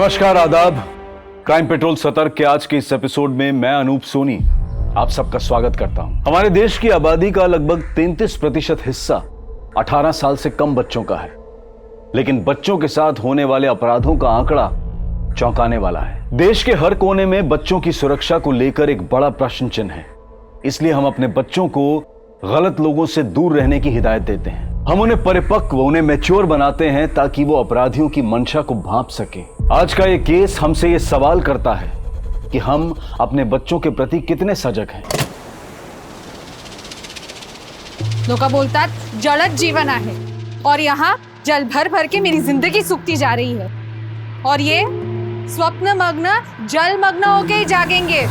नमस्कार, आदाब। Crime petrol सतर्क के आज के इस एपिसोड में मैं अनूप सोनी आप सबका स्वागत करता हूं। हमारे देश की आबादी का लगभग 33% हिस्सा 18 साल से कम बच्चों का है, लेकिन बच्चों के साथ होने वाले अपराधों का आंकड़ा चौंकाने वाला है। देश के हर कोने में बच्चों की सुरक्षा को लेकर एक बड़ा प्रश्न चिन्ह है। इसलिए हम अपने बच्चों को गलत लोगों से दूर रहने की हिदायत देते हैं। हम उन्हें परिपक्व, उन्हें मैच्योर बनाते हैं ताकि वो अपराधियों की मंशा को भांप सके। आज का ये केस हमसे ये सवाल करता है कि हम अपने बच्चों के प्रति कितने सजग हैं। लोका बोलतात जळत जीवन आहे और यहाँ जल भर भर के मेरी जिंदगी सूखती जा रही है और ये स्वप्न मग्न जल मग्न होके ही जागेंगे।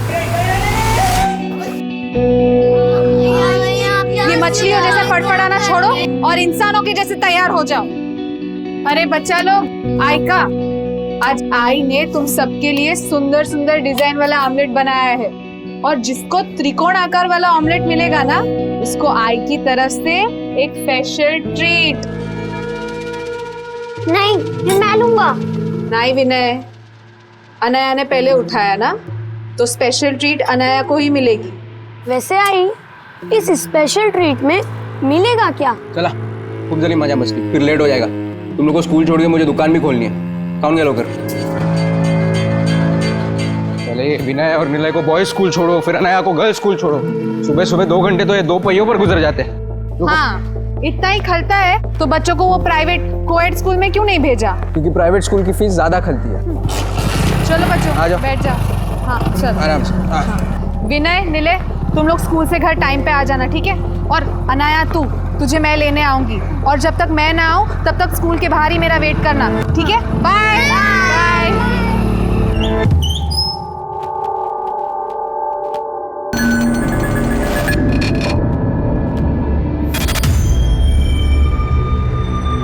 ये मछलियों जैसे फड़फड़ाना छोड़ो और इंसानों के जैसे तैयार हो जाओ। अरे बच्चा लोग, आयका, आज आई ने तुम सबके लिए सुंदर सुंदर डिजाइन वाला ऑमलेट बनाया है और जिसको त्रिकोण आकार वाला ऑमलेट मिलेगा ना, उसको आई की तरफ से एक स्पेशल ट्रीट। नहीं, मैं लूंगा। नहीं विनय, अनाया ने पहले उठाया ना, तो स्पेशल ट्रीट अनाया को ही मिलेगी। वैसे आई, इस स्पेशल ट्रीट में मिलेगा क्या? चला, खूब जल्दी मजा मस्ती, फिर लेट हो जाएगा। तुम लोग को स्कूल छोड़ के मुझे दुकान भी खोलनी है। कौन गया लोग? पहले विनय और निलय को बॉयज स्कूल छोड़ो, फिर अनाया को गर्ल्स स्कूल छोड़ो। सुबह सुबह 2 घंटे तो ये 2 पहियों पर गुजर जाते हैं। हाँ, इतना ही खलता है तो बच्चों को वो प्राइवेट कोएड स्कूल में क्यों नहीं भेजा? क्योंकि प्राइवेट स्कूल की फीस ज्यादा खलती है। चलो बच्चों, आ जाओ। बैठ जाओ। हाँ चलो, आराम से। हाँ। विनय, निलय, तुम लोग स्कूल से घर टाइम पे आ जाना, ठीक है? और अनाया, तुझे मैं लेने आऊंगी और जब तक मैं ना आऊं तब तक स्कूल के बाहर ही मेरा वेट करना, ठीक है? Bye bye.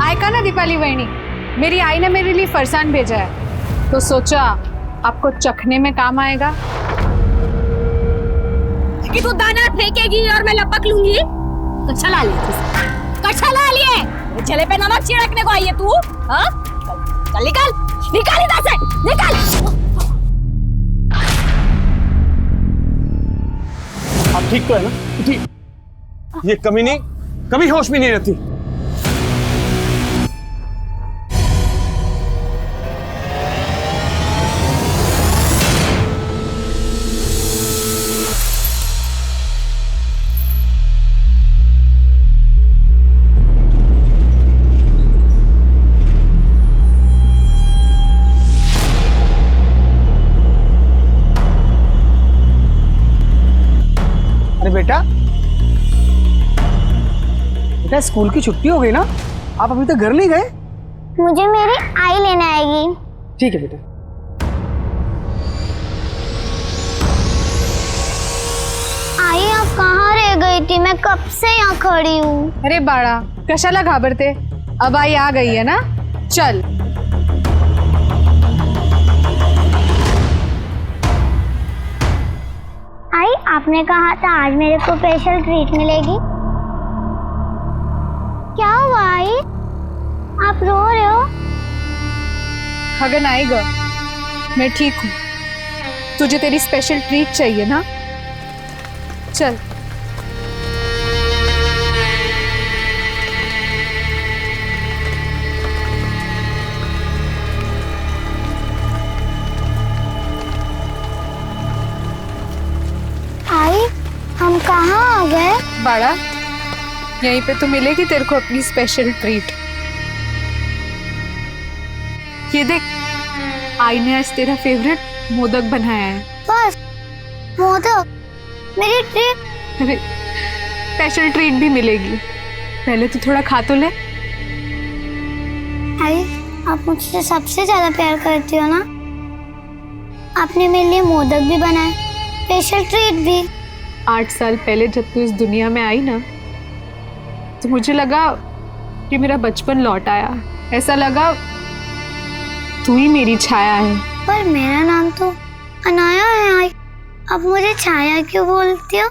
आयका ना दीपाली वहिनी, मेरी आई ने मेरे लिए फरसान भेजा है, तो सोचा आपको चखने में काम आएगा। कि तू दाना फेंकेगी और मैं लपक लूंगी? कच्छा ला लिए, कच्छा ला लिए। चले पे नमक छिड़कने को आई है तू? हाँ? चल निकल, निकल इधर से, निकल। आप ठीक तो है ना? ठीक। ये कमीनी कभी होश में नहीं रहती। अरे बेटा, स्कूल की छुट्टी हो गई ना? आप अभी तक घर नहीं गए? मुझे मेरी आई लेने आएगी। ठीक है बेटा। आई, आप कहाँ रह गई थी? मैं कब से यहाँ खड़ी हूँ। अरे बाळा, कशाला घाबरते? अब आई आ गई है ना, चल। आई, आपने कहा था आज मेरे को स्पेशल ट्रीट मिलेगी। क्या हुआ आई? आप रो रहे हो? खगन आएगा, मैं ठीक हूँ। तुझे तेरी स्पेशल ट्रीट चाहिए ना, चल। आई, हम कहाँ आ गए? बाड़ा, यहीं पे तो मिलेगी तेरे को अपनी स्पेशल ट्रीट। ये देख, आई ने आज तेरा फेवरेट मोदक बनाया है। बस मोदक? मेरी ट्रीट? अरे, स्पेशल ट्रीट भी मिलेगी, पहले तो थोड़ा खा तो ले। आई, आप मुझसे सबसे ज्यादा प्यार करती हो ना? आपने मेरे लिए मोदक भी बनाए, स्पेशल ट्रीट भी। 8 साल पहले जब तू इस दुनिया में आई ना, तो मुझे लगा कि मेरा बचपन लौट आया। ऐसा लगा तू ही मेरी छाया है। पर मेरा नाम तो अनाया है। आई, अब मुझे छाया क्यों बोलती हो?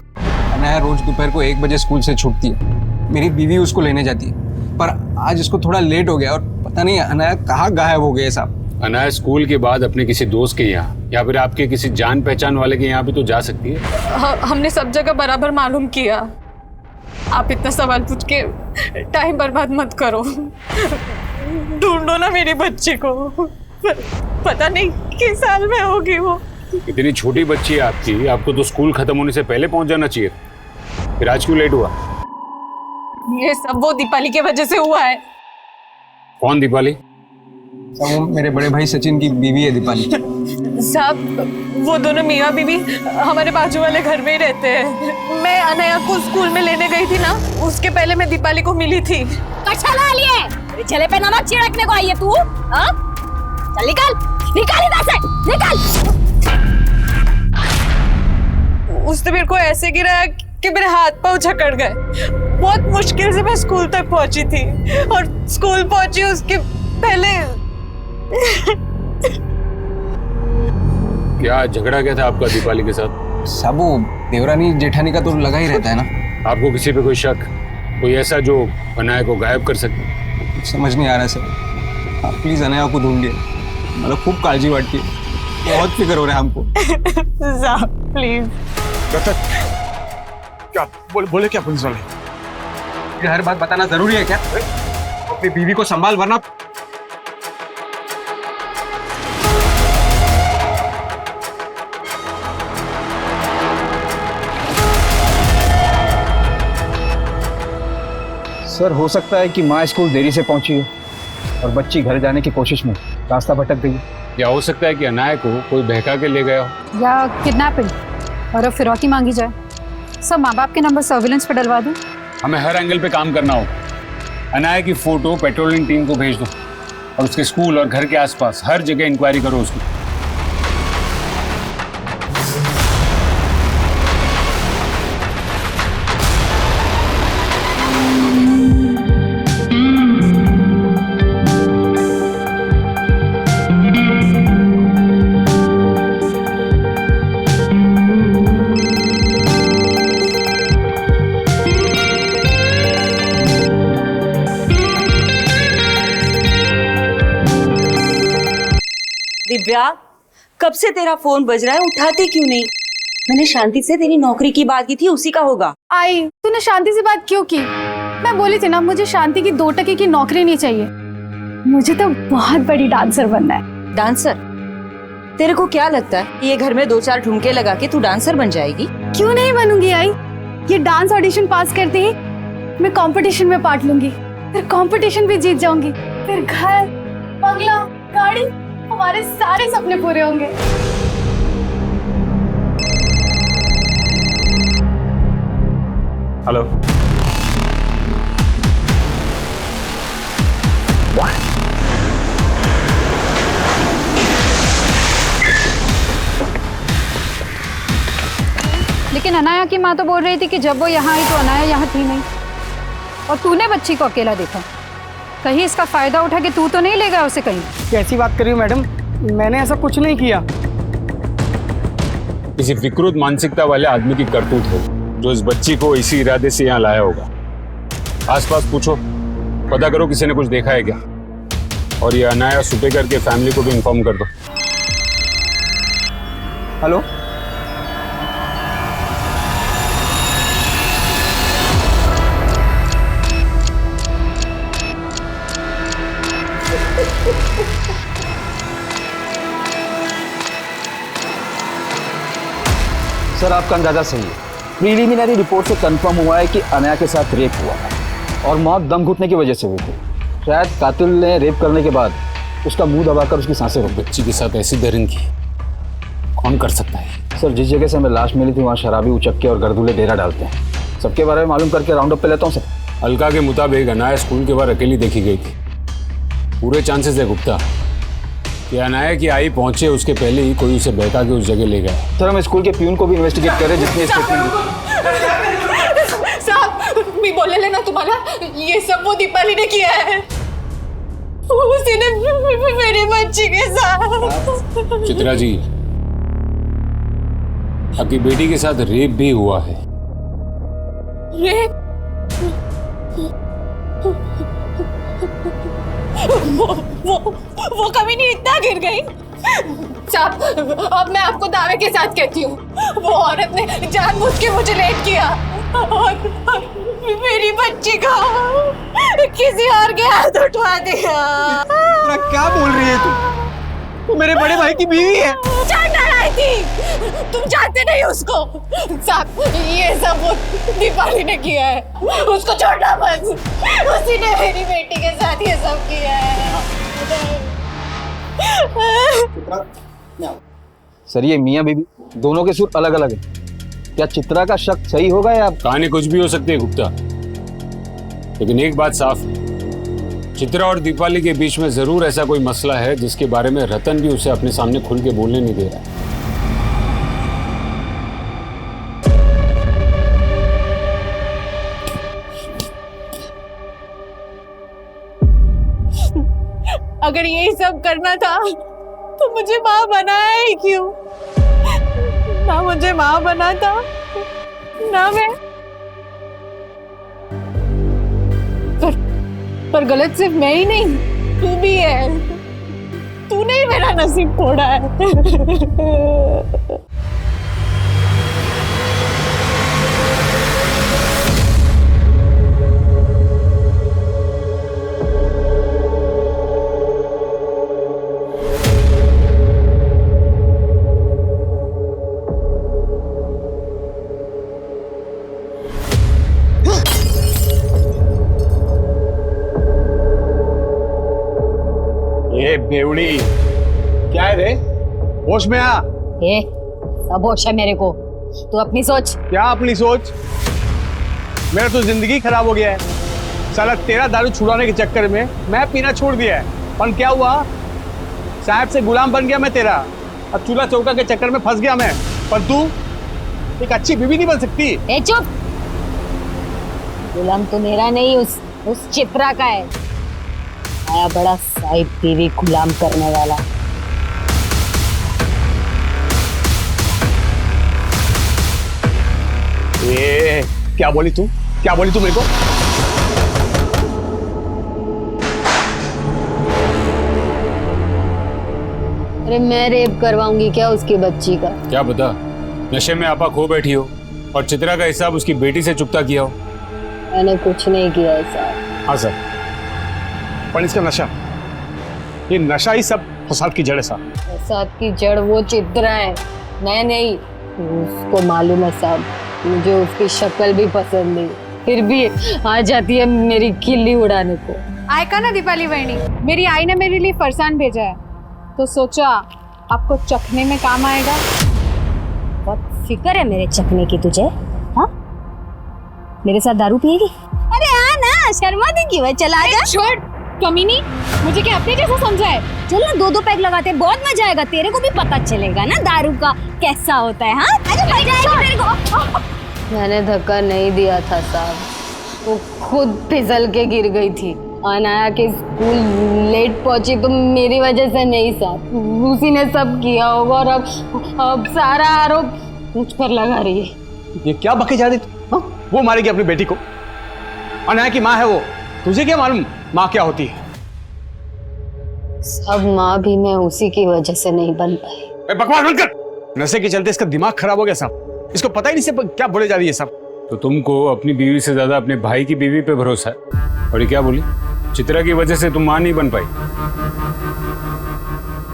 अनाया रोज दोपहर को 1 बजे स्कूल से छूटती है। मेरी बीवी उसको लेने जाती है, पर आज इसको थोड़ा लेट हो गया और पता नहीं अनाया कहाँ गायब हो गए साहब। अनाया स्कूल के बाद अपने किसी दोस्त के यहाँ या फिर आपके किसी जान पहचान वाले के यहाँ भी तो जा सकती है। हमने सब जगह बराबर मालूम किया। आप इतना सवाल पूछ के टाइम बर्बाद मत करो। ढूंढो ना मेरी बच्ची को। पता नहीं किस साल में होगी वो। इतनी छोटी बच्ची है आपकी, आपको तो स्कूल खत्म होने से पहले पहुंच जाना चाहिए। फिर आज क्यों लेट हुआ? ये सब वो दीपाली की वजह से हुआ है। कौन दीपाली? वो मेरे बड़े भाई सचिन की बीवी है दीपाली। साहब वो दोनों मियाँ बीवी हमारे बाजू वाले घर में ही रहते हैं। मैं अनया को स्कूल में लेने गई थी ना, उसके पहले मैं दीपाली को मिली थी। कच्छा ला लिए, मेरे चेहरे पे नमक छिड़कने को आई है तू? हाँ? चल निकल, निकल इधर से, निकल। उसने मेरे को ऐसे गिराया कि मेरे हाथ पाँव जकड़ गए। बहुत मुश्किल से मैं स्कूल तक पहुंची थी और स्कूल पहुंची उसके पहले। क्या झगड़ा क्या था आपका दीपाली के साथ? सब वो देवरानी जेठानी का तो लगा ही रहता है ना। आपको किसी पे कोई शक, कोई ऐसा जो अनाया को गायब कर सके? समझ नहीं आ रहा सर। आप प्लीज अनाया को ढूंढिए, मतलब खूब काळजी वाटती है, बहुत फिक्र हो रहा है हमको। साहब प्लीज। क्या बोले क्या पुलिस वाले? ये हर बात बताना जरूरी है क्या? अपनी बीवी को संभाल वरना। सर हो सकता है कि माँ स्कूल देरी से पहुंची हो और बच्ची घर जाने की कोशिश में रास्ता भटक गई। या हो सकता है कि अनाया को कोई बहका के ले गया हो। या किडनैपिंग और अब फिरौती मांगी जाए। सब माँ बाप के नंबर सर्विलेंस पे डलवा दूं। हमें हर एंगल पे काम करना होगा। अनाया की फोटो पेट्रोलिंग टीम को भेज दो और उसके स्कूल और घर के आसपास हर जगह इंक्वायरी करो उसकी। दिव्या, कब से तेरा फोन बज रहा है, उठाती क्यों नहीं? मैंने शांति से तेरी नौकरी की बात की थी, उसी का होगा। आई तूने शांति से बात क्यों की? मैं बोली थी ना मुझे शांति की 2 टके की नौकरी नहीं चाहिए। मुझे तो बहुत बड़ी डांसर बनना है। डांसर? तेरे को क्या लगता है कि ये घर में 2-4 ठुमके लगा के तू डांसर बन जाएगी? क्यों नहीं बनूंगी आई? ये डांस ऑडिशन पास करते ही मैं कंपटीशन में पार्ट लूंगी, फिर कंपटीशन भी जीत जाऊंगी, फिर घर, बंगला, गाड़ी, हमारे सारे सपने पूरे होंगे। हेलो। लेकिन अनाया की माँ तो बोल रही थी कि जब वो यहाँ आई तो अनाया यहाँ थी नहीं और तूने बच्ची को अकेला देखा। कहीं इसका फायदा उठा के तू तो नहीं ले गया उसे कहीं? कैसी बात कर रही हो मैडम, मैंने ऐसा कुछ नहीं किया। किसी विकृत मानसिकता वाले आदमी की करतूत है जो इस बच्ची को इसी इरादे से यहाँ लाया होगा। आसपास पूछो, पता करो किसी ने कुछ देखा है क्या, और ये अनाया सुपेकर के फैमिली को भी इन्फॉर्म कर दो। हेलो, सर आपका अंदाजा सही है। प्रीलिमिनरी रिपोर्ट से कंफर्म हुआ है कि अनया के साथ रेप हुआ है और मौत दम घुटने की वजह से हुई थी। शायद कातिल ने रेप करने के बाद उसका मुंह दबाकर उसकी सांसें रोक दी। बच्ची के साथ ऐसी दरिंद की कौन कर सकता है? सर जिस जगह से हमें लाश मिली थी वहाँ शराबी उचक्के और गर्दूले डेरा डालते हैं। सबके बारे में मालूम करके राउंड अप पे लेता हूँ सर। अलका के मुताबिक अनाया स्कूल के बाहर अकेली देखी गई थी। पूरे चांसेस है गुप्ता कि अनाया की आई पहुंचे उसके पहले ही कोई उसे बहका के उस जगह ले गया। सर हम स्कूल के प्यून को भी इन्वेस्टिगेट कर रहे हैं जिसने स्टेटमेंट साहब मैं बोले लेना तुम्हारा, ये सब वो दीपाली ने किया है। उसी ने मेरी बच्ची के साथ। चित्रा जी, आपकी बेटी के साथ रेप भी हुआ है। रेप? वो कभी नहीं इतना गिर गई। साहब, अब मैं आपको दावे के साथ कहती हूँ, वो औरत ने जानबूझ के मुझे लेट किया और मेरी बच्ची का किसी और के हाथ उठवा दिया। क्या बोल रही है तू मेरे बड़े भाई की बीवी है। जानना आई थी, तुम जानते नहीं उसको। साहब, ये सब वो दीपाली ने किया है, उसको छोड़ना मत। उसी ने मेरी बेटी के साथ ये सब किया है। सर ये मियाँ बीवी दोनों के सुर अलग अलग हैं। क्या चित्रा का शक सही होगा या कहानी कुछ भी हो सकती है गुप्ता, लेकिन एक बात साफ है, चित्रा और दीपाली के बीच में जरूर ऐसा कोई मसला है जिसके बारे में रतन भी उसे अपने सामने खुल के बोलने नहीं दे रहा है। अगर यही सब करना था तो मुझे माँ बनाया ही क्यों? ना मुझे माँ बना था, ना मैं। पर गलत सिर्फ मैं ही नहीं, तू भी है। तूने ही मेरा नसीब तोड़ा है। ये बेवड़ी क्या है रे? होश में आ। ए, सब होश है मेरे को, तू अपनी सोच। क्या अपनी सोच? मेरा तो जिंदगी खराब हो गया है। साला तेरा दारू छुड़ाने के चक्कर में मैं पीना छोड़ दिया है, और क्या हुआ? साहब से गुलाम बन गया मैं तेरा। अब चूल्हा चौका के चक्कर में फंस गया मैं। पर तू एक अच्छी बीवी नहीं बन सकती। ए चुप, गुलाम तो मेरा नहीं, उस चित्रा का है। आया बड़ा साहिब बीवी गुलाम करने वाला। ए, क्या बोली तू मेरे को? अरे मैं रेप करवाऊंगी क्या उसकी बच्ची का? क्या पता नशे में आपा खो बैठी हो और चित्रा का हिसाब उसकी बेटी से चुकता किया हो। मैंने कुछ नहीं किया ऐसा। हाँ सर, पर इसका नशा, ये नशा ही सब फसाद की जड़ है साहब। फसाद की जड़ वो चित्रा है, मैं नहीं। उसको मालूम है साहब, मुझे उसकी शक्ल भी पसंद नहीं, फिर भी आ जाती है मेरी खिल्ली उड़ाने को। आयका ना दीपाली बहनी, मेरी आई ने मेरे लिए फरसान भेजा है, तो सोचा आपको चखने में काम आएगा। बहुत फिक्र है मेरे चखने की तुझे। हाँ, मेरे साथ दारू पिएगी? अरे हाँ ना, शर्मा देगी वह, चला जा। छोड़ कमीनी, मुझे क्या अपने जैसा समझा है? चल ना, 2-2 पैक लगाते हैं, बहुत मजा आएगा। तेरे को भी पता चलेगा ना दारू का कैसा होता है। हाँ, अरे मजा आएगा तेरे को। मैंने धक्का नहीं दिया था साहब, वो खुद फिसल के गिर गई थी। अनाया के स्कूल लेट पहुंची तो मेरी वजह से नहीं साहब, उसी ने सब किया होगा और अब सारा आरोप मुझ पर लगा रही है। ये क्या बके जा रही तू? वो मारेगी अपनी बेटी को, अनाया की माँ है वो। तुझे क्या मालूम माँ क्या होती है? सब माँ भी मैं उसी की वजह से नहीं बन पाई। बकवास बंद कर। नशे के चलते इसका दिमाग खराब हो गया साहब, इसको पता ही नहीं से क्या बोले जा रही है साहब। तो तुमको अपनी बीवी से ज्यादा अपने भाई की बीवी पे भरोसा है। और ये क्या बोली? चित्रा की वजह से तुम माँ नहीं बन पाई?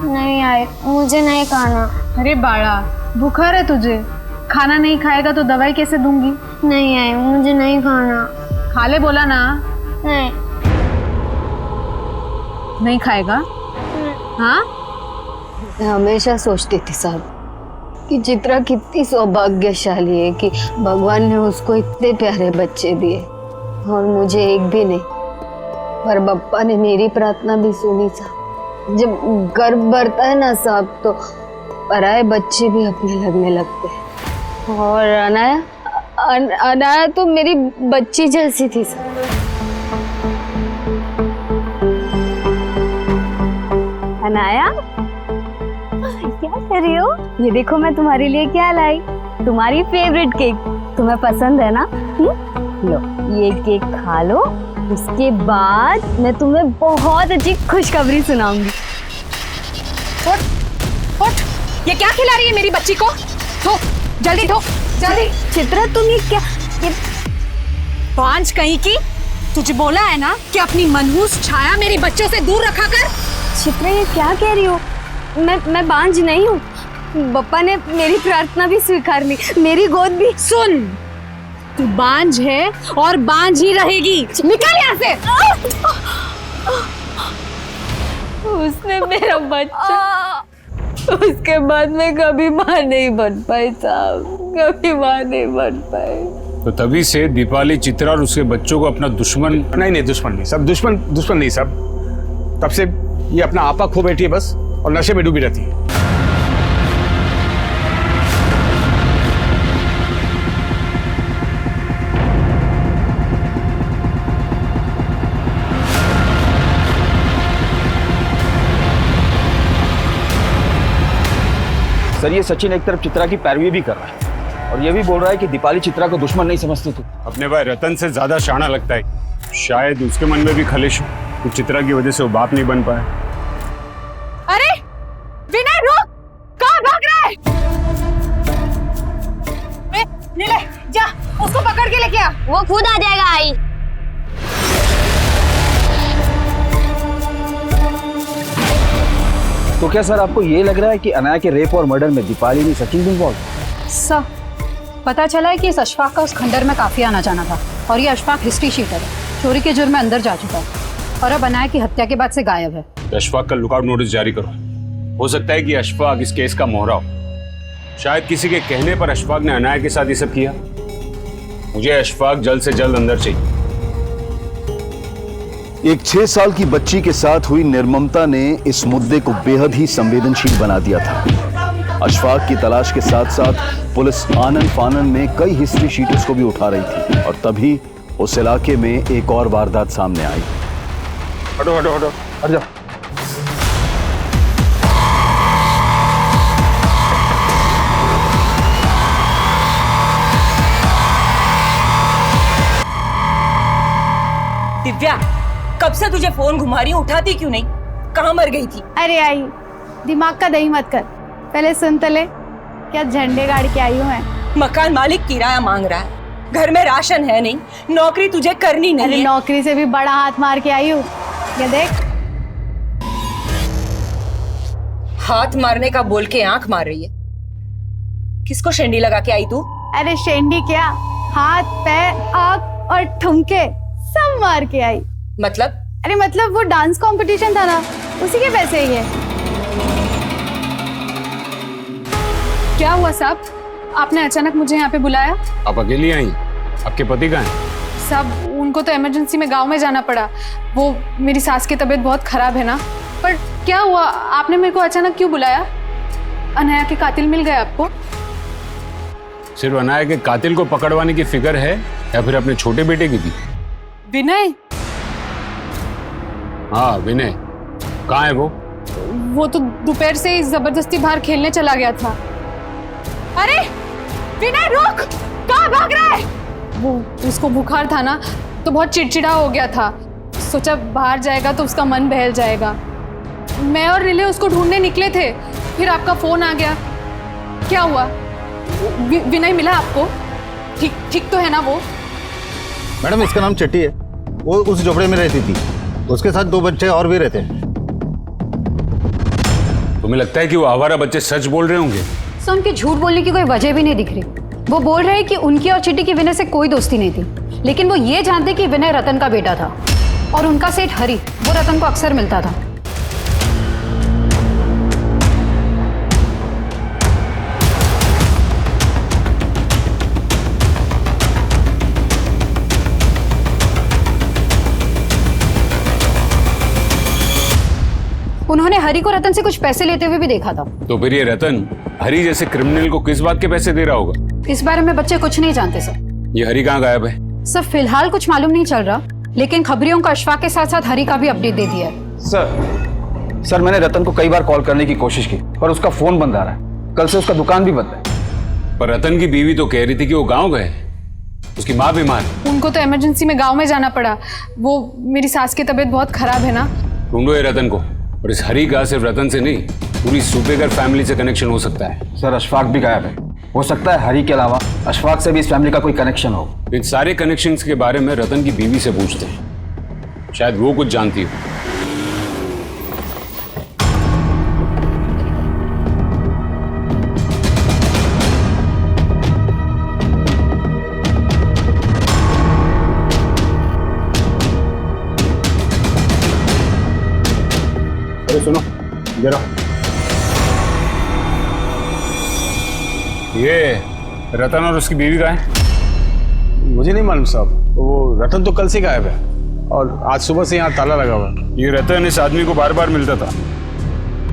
नहीं आए, मुझे नहीं खाना। अरे बाड़ा, बुखार है तुझे, खाना नहीं खाएगा तो दवाई कैसे दूंगी? नहीं आए, मुझे नहीं खाना। खा ले बोला ना। नहीं। नहीं खाएगा? हाँ, मैं हमेशा सोचती थी साहब कि चित्रा कितनी सौभाग्यशाली है कि भगवान ने उसको इतने प्यारे बच्चे दिए और मुझे एक भी नहीं। पर बप्पा ने मेरी प्रार्थना भी सुनी साहब। जब गर्भ बढ़ता है ना साहब, तो पराये बच्चे भी अपने लगने लगते हैं। और अनाया तो मेरी बच्ची जैसी थी साहब। अनाया, क्या कर रही हो? ये देखो मैं तुम्हारे लिए क्या लाई, तुम्हारी फेवरेट केक। तुम्हें पसंद है ना? लो ये केक खा लो उसके बाद मैं तुम्हें बहुत अच्छी खुशखबरी सुनाऊंगी। ये क्या खिला रही है मेरी बच्ची को? धो, जल्दी धो, जल्दी। चित्रा तुम ये क्या, ये बांझ कहीं की, तुझे बोला है ना कि अपनी मनहूस छाया मेरी बच्चों से दूर रखा कर। चित्रा ये क्या कह रही हो? मैं बांझ नहीं हूँ। बप्पा ने मेरी प्रार्थना भी स्वीकार ली, मेरी गोद भी। सुन, तू बांझ है और बांझ ही रहेगी। निकल यहाँ से। उसने मेरा बच्चा, उसके बाद मैं कभी माँ नहीं बन पाई साहब, कभी माँ नहीं बन पाई। तो तभी से दीपाली चित्रा और उसके बच्चों को अपना दुश्मन। नहीं दुश्मन नहीं सब, दुश्मन नहीं सब। तब से ये अपना आपा खो बैठी है बस, और नशे में डूबी रहती है। सर ये सचिन एक तरफ चित्रा की पैरवी भी कर रहा है और ये भी बोल रहा है कि दीपाली चित्रा को दुश्मन नहीं समझती थी। अपने भाई रतन से ज्यादा शाना लगता है। शायद उसके मन में भी खलिश हो कि चित्रा की वजह से वो बाप नहीं बन पाया। अरे विनय रुक, कहाँ भाग रहा है? नीले जा, उसको पकड़ के लेके आ। वो खुद आ जाएगा आई। तो क्या सर आपको ये लग रहा है कि अनाया के रेप और मर्डर में दीपाली नहीं सचिन भी इन्वॉल्व? सर पता चला है कि इस अशफाक का उस खंडर में काफी आना जाना था और ये अशफाक हिस्ट्री शीटर है, चोरी के जुर्म में अंदर जा चुका है और अब अनाया की हत्या के बाद से गायब है। अशफाक का लुकआउट नोटिस जारी करो। हो सकता है कि अशफाक इस केस का मोहरा हो। शायद किसी के कहने पर अशफाक ने अनाया के साथ ये सब किया। मुझे अशफाक जल्द से जल्द अंदर चाहिए। एक 6 साल की बच्ची के साथ हुई निर्ममता ने इस मुद्दे को बेहद ही संवेदनशील बना दिया था। अशफाक की तलाश के साथ साथ पुलिस आनन फानन में कई हिस्ट्री शीटर्स को भी उठा रही थी और तभी उस इलाके में एक और वारदात सामने आई। हटो हटो हटो हट जाओ। दिव्या, कब से तुझे फोन घुमा रही हूँ, उठाती क्यों नहीं? कहाँ मर गई थी? अरे आई, दिमाग का दही मत कर, पहले सुन तो ले। क्या झंडे गाड़ के आई हूँ मैं? मकान मालिक किराया मांग रहा है, घर में राशन है नहीं, नौकरी तुझे करनी नहीं अरे है। नौकरी से भी बड़ा हाथ मार के आई हूँ, ये देख। हाथ मारने का बोल के आंख मार रही है। किसको शेंडी लगा के आई तू? अरे शेंडी क्या, हाथ पैर आँख और ठुमके सब मार के आई। मतलब? अरे मतलब वो डांस कंपटीशन था ना, उसी के पैसे ही है। क्या हुआ साहब, आपने अचानक मुझे यहाँ पे बुलाया? आप अकेली आई? आपके पति कहाँ हैं? साहब उनको तो इमरजेंसी में गांव में जाना पड़ा। वो मेरी सास की तबीयत बहुत खराब है ना। पर क्या हुआ, आपने मेरे को अचानक क्यों बुलाया? अनाया के कातिल मिल गए आपको? सिर्फ अनाया के कातिल को पकड़वाने की फिक्र है या फिर अपने छोटे बेटे की भी? विनय? हाँ विनय, कहाँ है वो? वो तो दोपहर से ही जबरदस्ती बाहर खेलने चला गया था। अरे विनय रुक, कहाँ भाग रहा है? वो उसको बुखार था ना, तो बहुत चिड़चिड़ा हो गया था। सोचा बाहर जाएगा तो उसका मन बहल जाएगा। मैं और रिले उसको ढूंढने निकले थे, फिर आपका फोन आ गया। क्या हुआ, विनय मिला आपको? ठीक तो है ना वो? मैडम इसका नाम चट्टी है, वो उस झोपड़े में रहती थी, उसके साथ 2 बच्चे और भी रहते हैं। तुम्हें लगता है कि वो आवारा बच्चे सच बोल रहे होंगे? सो उनके झूठ बोलने की कोई वजह भी नहीं दिख रही। वो बोल रहे हैं कि उनकी और चिट्टी की विनय से कोई दोस्ती नहीं थी, लेकिन वो ये जानते कि विनय रतन का बेटा था और उनका सेठ हरी वो रतन को अक्सर मिलता था। उन्होंने हरी को रतन से कुछ पैसे लेते हुए भी देखा था। तो फिर ये रतन हरी जैसे क्रिमिनल को किस बात के पैसे दे रहा होगा? इस बारे में बच्चे कुछ नहीं जानते सर। ये हरी कहाँ गायब है? सर फिलहाल कुछ मालूम नहीं चल रहा, लेकिन खबरियों का अशफाक के साथ साथ हरी का भी अपडेट दे दिया है। सर मैंने रतन को कई बार कॉल करने की कोशिश की पर उसका फोन बंद आ रहा है। कल से उसका दुकान भी बंद है। पर रतन की बीवी तो कह रही थी कि वो गाँव गए। उसकी माँ बीमार है। उनको तो इमरजेंसी में गांव में जाना पड़ा। वो मेरी सास की तबीयत बहुत खराब है ना। ढूंढो ये रतन को। और इस हरी का सिर्फ रतन से नहीं, पूरी सुपेकर फैमिली से कनेक्शन हो सकता है। सर अशफाक भी गायब है। हो सकता है हरी के अलावा अशफाक से भी इस फैमिली का कोई कनेक्शन हो। इन सारे कनेक्शंस के बारे में रतन की बीवी से पूछते हैं, शायद वो कुछ जानती हो। अरे सुनो जरा, ये रतन और उसकी बीवी का है? मुझे नहीं मालूम साहब, वो रतन तो कल से गायब है और आज सुबह से यहाँ ताला लगा हुआ है। ये रतन इस आदमी को बार बार मिलता था।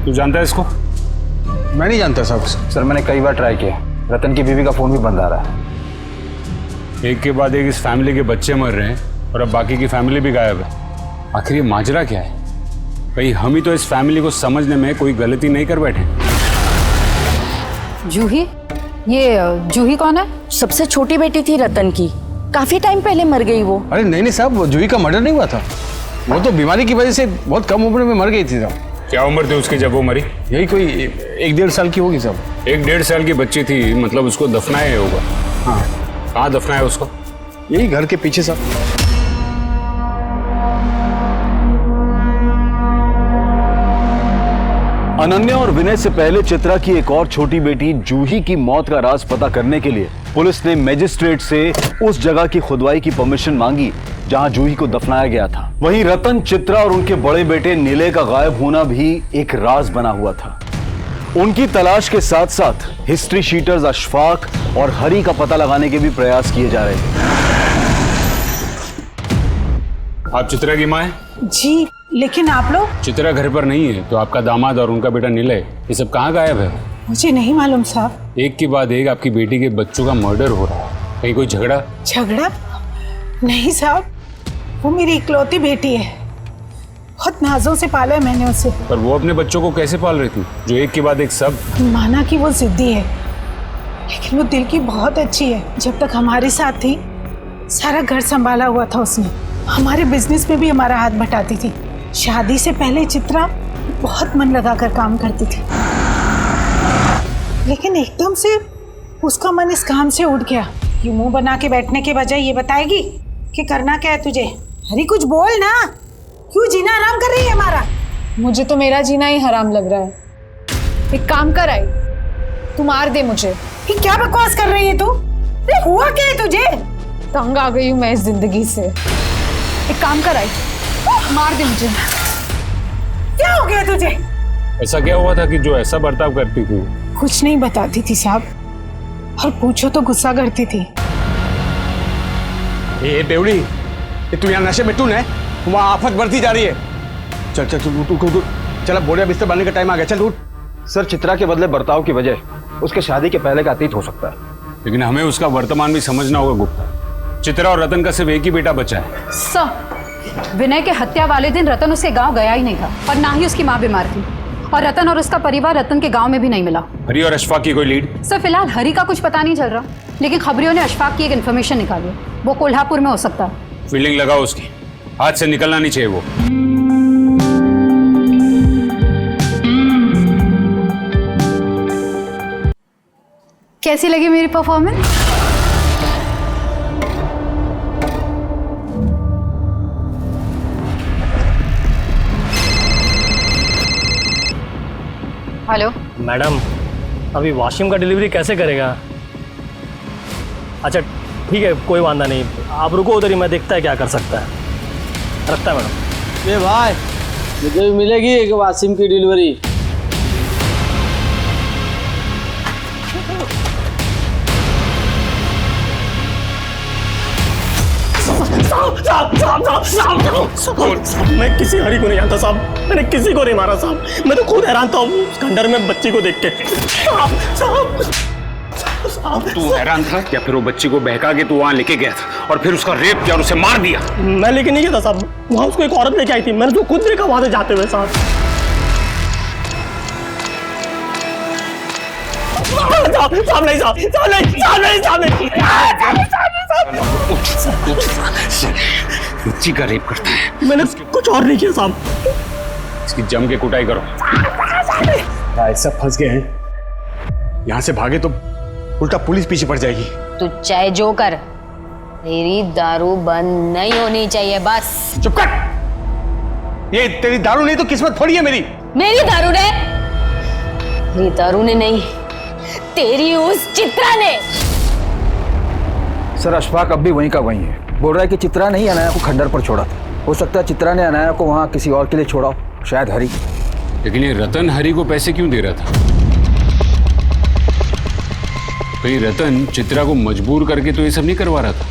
तू जानता है इसको? मैं नहीं जानता साहब। सर मैंने कई बार ट्राई किया, रतन की बीवी का फोन भी बंद आ रहा है। एक के बाद एक इस फैमिली के बच्चे मर रहे हैं और अब बाकी की फैमिली भी गायब है। आखिर ये माजरा क्या है? कहीं हम ही तो इस फैमिली को समझने में कोई गलती नहीं कर बैठे? जूही? ये जूही कौन है? सबसे छोटी बेटी थी रतन की, काफी टाइम पहले मर गई वो। अरे नहीं नहीं साहब, वो जूही का मर्डर नहीं हुआ था। वो तो बीमारी की वजह से बहुत कम उम्र में मर गई थी साहब। क्या उम्र थी उसकी जब वो मरी? यही कोई 1-1.5 साल की होगी साहब। 1-1.5 साल की बच्ची थी, मतलब उसको दफनाया होगा। हाँ। कहाँ दफनाया उसको? यही घर के पीछे साहब। अनन्या और विनय से पहले चित्रा की एक और छोटी बेटी जूही की मौत का राज पता करने के लिए पुलिस ने मजिस्ट्रेट से उस जगह की खुदवाई की परमिशन मांगी जहां जूही को दफनाया गया था। वहीं रतन, चित्रा और उनके बड़े बेटे निलय का गायब होना भी एक राज बना हुआ था। उनकी तलाश के साथ साथ हिस्ट्री शीटर्स अशफाक और हरी का पता लगाने के भी प्रयास किए जा रहे थे। आप चित्रा की माँ हैं? जी, लेकिन आप लोग? चित्रा घर पर नहीं है, तो आपका दामाद और उनका बेटा निलय, ये सब कहाँ गायब है? मुझे नहीं मालूम साहब। एक के बाद एक आपकी बेटी के बच्चों का मर्डर हो रहा है। कहीं कोई झगड़ा? झगड़ा? नहीं साहब, वो मेरी इकलौती बेटी है। बहुत नाजों से पाला है मैंने उसे। पर वो अपने बच्चों को कैसे पाल रही थी, जो एक के बाद एक सब? माना कि वो जिद्दी है, लेकिन वो दिल की बहुत अच्छी है। जब तक हमारे साथ थी, सारा घर संभाला हुआ था उसने। हमारे बिजनेस में भी हमारा हाथ बटाती थी। शादी से पहले चित्रा बहुत मन लगाकर काम करती थी, लेकिन एकदम से उसका मन इस काम से उठ गया। ये मुंह बना के बैठने के बजाय ये बताएगी कि करना क्या है तुझे। अरे कुछ बोल ना, क्यों जीना हराम कर रही है हमारा? मुझे तो मेरा जीना ही हराम लग रहा है। एक काम कर आई, तू मार दे मुझे। ये क्या बकवास कर रही है तू? अरे हुआ क्या है तुझे? तंग आ गई हूँ मैं इस जिंदगी से। एक काम कर आई, मार दे मुझे। क्या हो गया तुझे? ऐसा क्या हुआ था कि जो ऐसा बर्ताव करती थी? कुछ नहीं बताती थी साहब, और पूछो तो गुस्सा करती थी। ए बेवड़ी, ये तू यहाँ नशे में टून है, वहाँ आफत बढ़ती जा रही है। चल चल चल उठ उठ उठ, चल अब बोरिया बिस्तर बनने का टाइम आ गया, चल उठ। सर चित्रा के बदले बर्ताव की वजह उसके शादी के पहले का अतीत हो सकता है, लेकिन हमें उसका वर्तमान भी समझना होगा गुप्ता। चित्रा और रतन का सिर्फ एक ही बेटा बचा है। सर, विनय के हत्या वाले दिन रतन उसके गांव गया ही नहीं था और ना ही उसकी माँ बीमार थी, और रतन और उसका परिवार रतन के गांव में भी नहीं मिला। हरी और अशफाक की कोई लीड? सर फिलहाल हरी का कुछ पता नहीं चल रहा, लेकिन खबरियों ने अशफाक की एक इन्फॉर्मेशन निकाली, वो कोल्हापुर में हो सकता है। फील्डिंग लगाओ उसकी, हाथ से निकलना नहीं चाहिए वो। कैसी लगी मेरी परफॉर्मेंस? हेलो मैडम, अभी वॉशिंग का डिलीवरी कैसे करेगा? अच्छा ठीक है, कोई वादा नहीं, आप रुको उधर ही, मैं देखता है क्या कर सकता है। रखता है मैडम। ये भाई, मुझे भी मिलेगी एक वाशिंग की डिलीवरी। मैं किसी हरी को नहीं जानता साहब, मैंने किसी को नहीं मारा साहब, मैं तो खुद हैरान था उस खंडर में बच्ची को देख के। तू हैरान था या फिर वो बच्ची को बहका के तू वहां लेके गया था और फिर उसका रेप किया और उसे मार दिया? मैं लेके नहीं गया था साहब, वहां उसको एक औरत लेके आई थी, मैंने तो खुद देखा वहां से जाते हुए साहब। साहब नहीं, साहब नहीं, साहब नहीं, साहब नहीं, साहब नहीं, साहब नहीं, साहब नहीं, साहब नहीं, साहब नहीं। बच्ची का रेप करता है। मैंने कुछ और नहीं किया साहब। इसकी जम के कुटाई करो। भाई सब फंस गए हैं, यहाँ से भागे तो उल्टा पुलिस पीछे पड़ जाएगी। तू चाहे जो कर, मेरी दारू बंद नहीं होनी चाहिए बस। चुप कर। ये तेरी दारू नहीं तो किस्मत थोड़ी है मेरी। मेरी दारू ने? मेरी दारू ने नहीं, तेरी उस चित्रा ने। सर अशफाक अब भी वहीं का वहीं है। बोल रहा है कि चित्रा ने ही अनाया को खंडर पर छोड़ा था। हो सकता है चित्रा ने अनाया को वहाँ किसी और के लिए छोड़ा हो, शायद हरी। लेकिन ये रतन हरी को पैसे क्यों दे रहा था? कहीं रतन चित्रा को मजबूर करके तो ये सब नहीं करवा रहा था?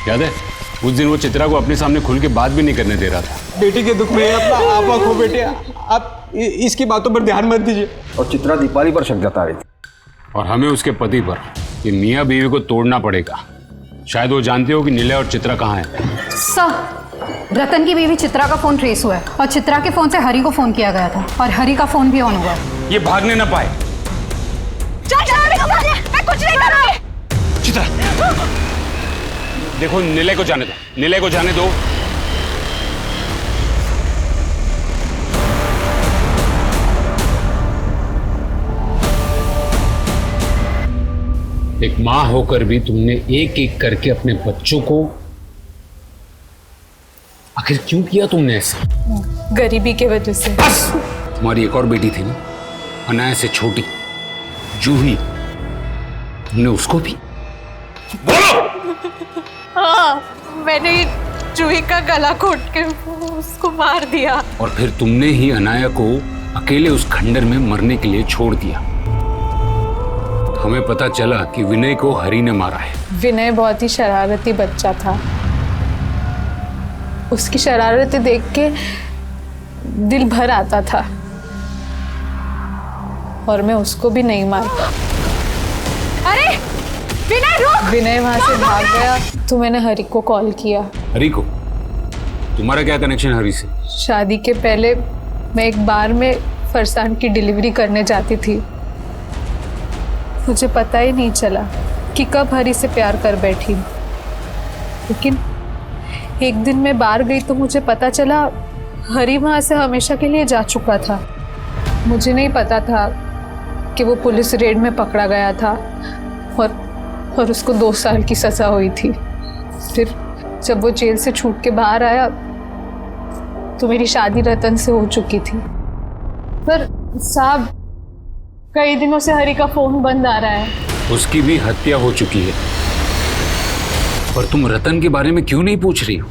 याद है उस दिन वो चित्रा को अपने सामने खुल के बात भी नहीं करने दे रहा था। बेटी के दुख में अपना आपा खो बेटे, आप इसकी बातों पर ध्यान मत दीजिए। और चित्रा दीपाली पर शक जता रही थी। और हमें उसके पति पर, ये मियाँ बीवी को तोड़ना पड़ेगा। शायद वो जानते हो कि निलय और चित्रा कहाँ है। सर, रतन की बीवी चित्रा का फोन ट्रेस हुआ है और चित्रा के फोन से हरी को फोन किया गया था और हरी का फोन भी ऑन हुआ। ये भागने ना पाए। मैं कुछ नहीं करूंगी। चित्रा देखो, निलय को जाने दो, निलय को जाने दो। एक मां होकर भी तुमने एक एक करके अपने बच्चों को, आखिर क्यों किया तुमने ऐसा? गरीबी के वजह से। बस! तुम्हारी एक और बेटी थी ना, अनाया से छोटी, जूही, तुमने उसको भी? बोलो! हाँ, मैंने जूही का गला घोट के उसको मार दिया। और फिर तुमने ही अनाया को अकेले उस खंडर में मरने के लिए छोड़ दिया। हमें पता चला कि विनय को हरी ने मारा है। विनय बहुत ही शरारती बच्चा था। उसकी शरारतें देख के दिल भर आता था और मैं उसको भी नहीं मारता। अरे विनय रुक! विनय वहां से भाग गया तो मैंने हरी को कॉल किया। हरी को? तुम्हारा क्या कनेक्शन हरी से? शादी के पहले मैं एक बार में फरसान की डिलीवरी करने जाती थी। मुझे पता ही नहीं चला कि कब हरी से प्यार कर बैठी, लेकिन एक दिन मैं बाहर गई तो मुझे पता चला हरी वहां से हमेशा के लिए जा चुका था। मुझे नहीं पता था कि वो पुलिस रेड में पकड़ा गया था और उसको 2 साल की सजा हुई थी। फिर जब वो जेल से छूट के बाहर आया तो मेरी शादी रतन से हो चुकी थी। पर साहब, कई दिनों से हरी का फोन बंद आ रहा है। उसकी भी हत्या हो चुकी है। पर तुम रतन के बारे में क्यों नहीं पूछ रही हो?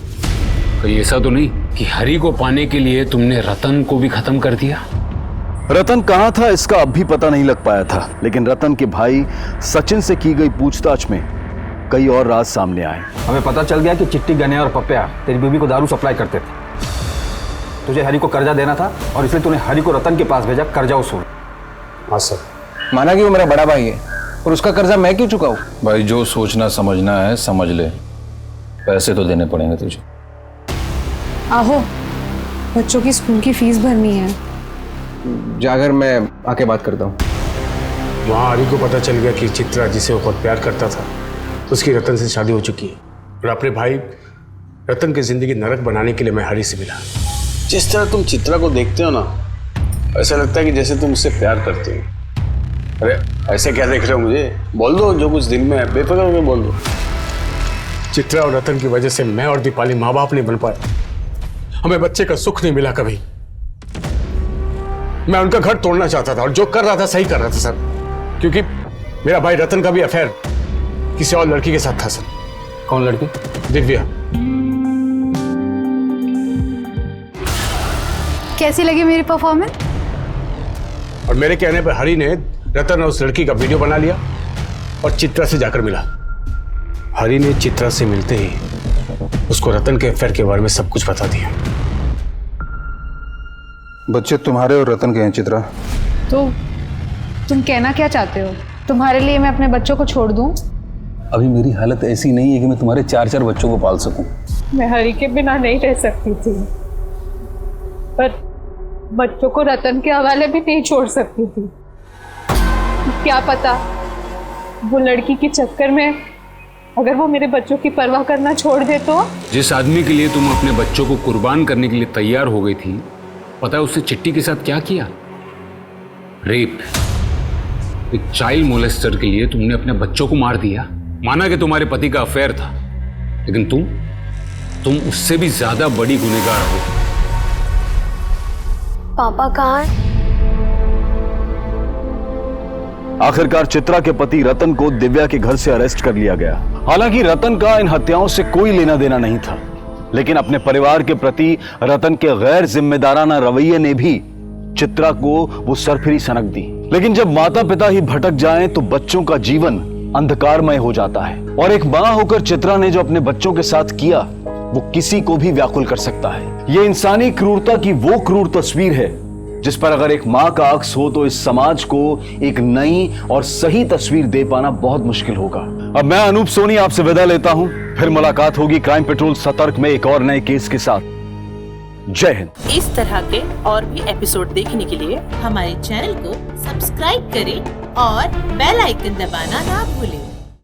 कहीं ऐसा तो नहीं कि हरी को पाने के लिए तुमने रतन को भी खत्म कर दिया? रतन कहाँ था इसका अब भी पता नहीं लग पाया था, लेकिन रतन के भाई सचिन से की गई पूछताछ में कई और राज सामने आए। हमें पता चल गया कि चिट्टी, गन्या और पप्या तेरी बीवी को दारू सप्लाई करते थे। तुझे हरी को कर्जा देना था और इसलिए तूने हरी को रतन के पास भेजा कर्जा वसूल। हाँ सर। माना कि वो मेरा बड़ा भाई है और उसका कर्जा मैं क्यों चुकाऊं? भाई जो सोचना समझना है समझ ले, पैसे तो देने पड़ेंगे तुझे। आहो, बच्चों की स्कूल की फीस भरनी है। जाकर मैं आके बात करता हूँ। वहाँ हरी को पता चल गया कि चित्रा, जिसे वो बहुत प्यार करता था, उसकी रतन से शादी हो चुकी है। और अपने भाई रतन की जिंदगी नरक बनाने के लिए मैं हरी से मिला। जिस तरह तुम चित्रा को देखते हो ना, ऐसा लगता है कि जैसे तुम उससे प्यार करते हो। अरे ऐसे क्या देख रहे हो मुझे? बोल दो जो कुछ दिल में है, बेफिक्र होकर बोल दो। चित्रा और रतन की वजह से मैं और दीपाली माँ बाप नहीं बन पाए। हमें बच्चे का सुख नहीं मिला कभी। मैं उनका घर तोड़ना चाहता था और जो कर रहा था सही कर रहा था सर, क्योंकि मेरा भाई रतन का भी अफेयर किसी और लड़की के साथ था सर। कौन लड़की? दिव्या। कैसी लगी मेरी परफॉर्मेंस? और मेरे कहने पर हरी ने रतन और उस लड़की का वीडियो बना लिया और चित्रा से जाकर मिला। हरी ने चित्रा से मिलते ही उसको रतन के अफेयर के बारे में सब कुछ बता दिया। बच्चे तुम्हारे और रतन के हैं चित्रा। तो तुम कहना क्या चाहते हो? तुम्हारे लिए मैं अपने बच्चों को छोड़ दूं? अभी मेरी हालत ऐसी नहीं है कि मैं तुम्हारे 4-4 बच्चों को पाल सकूं। मैं हरी के बिना नहीं रह सकती थी, पर बच्चों को रतन के हवाले भी नहीं छोड़ सकती थी। क्या पता वो लड़की के चक्कर में अगर वो मेरे बच्चों की परवाह करना छोड़ दे तो? जिस आदमी के लिए तुम अपने बच्चों को कुर्बान करने के लिए तैयार हो गई थी, पता है उसने चिट्टी के साथ क्या किया? रेप। एक चाइल्ड मोलेस्टर के लिए तुमने अपने बच्चों को मार दिया। माना कि तुम्हारे पति का अफेयर था, लेकिन तुम उससे भी ज्यादा बड़ी गुनहगार हो। पापा कहाँ है? आखिरकार चित्रा के पति रतन को दिव्या के घर से अरेस्ट कर लिया गया। हालांकि रतन का इन हत्याओं से कोई लेना देना नहीं था, लेकिन अपने परिवार के प्रति रतन के गैर जिम्मेदाराना रवैये ने भी चित्रा को वो सरफिरी सनक दी। लेकिन जब माता पिता ही भटक जाएं तो बच्चों का जीवन अंधकारमय हो जाता है, और एक मां होकर चित्रा ने जो अपने बच्चों के साथ किया वो किसी को भी व्याकुल कर सकता है। ये इंसानी क्रूरता की वो क्रूर तस्वीर है जिस पर अगर एक मां का अक्स हो तो इस समाज को एक नई और सही तस्वीर दे पाना बहुत मुश्किल होगा। अब मैं अनूप सोनी आपसे विदा लेता हूं, फिर मुलाकात होगी क्राइम पेट्रोल सतर्क में एक और नए केस के साथ। जय हिंद। इस तरह के और भी एपिसोड देखने के लिए हमारे चैनल को सब्सक्राइब करें और बेल आइकन दबाना ना भूलें।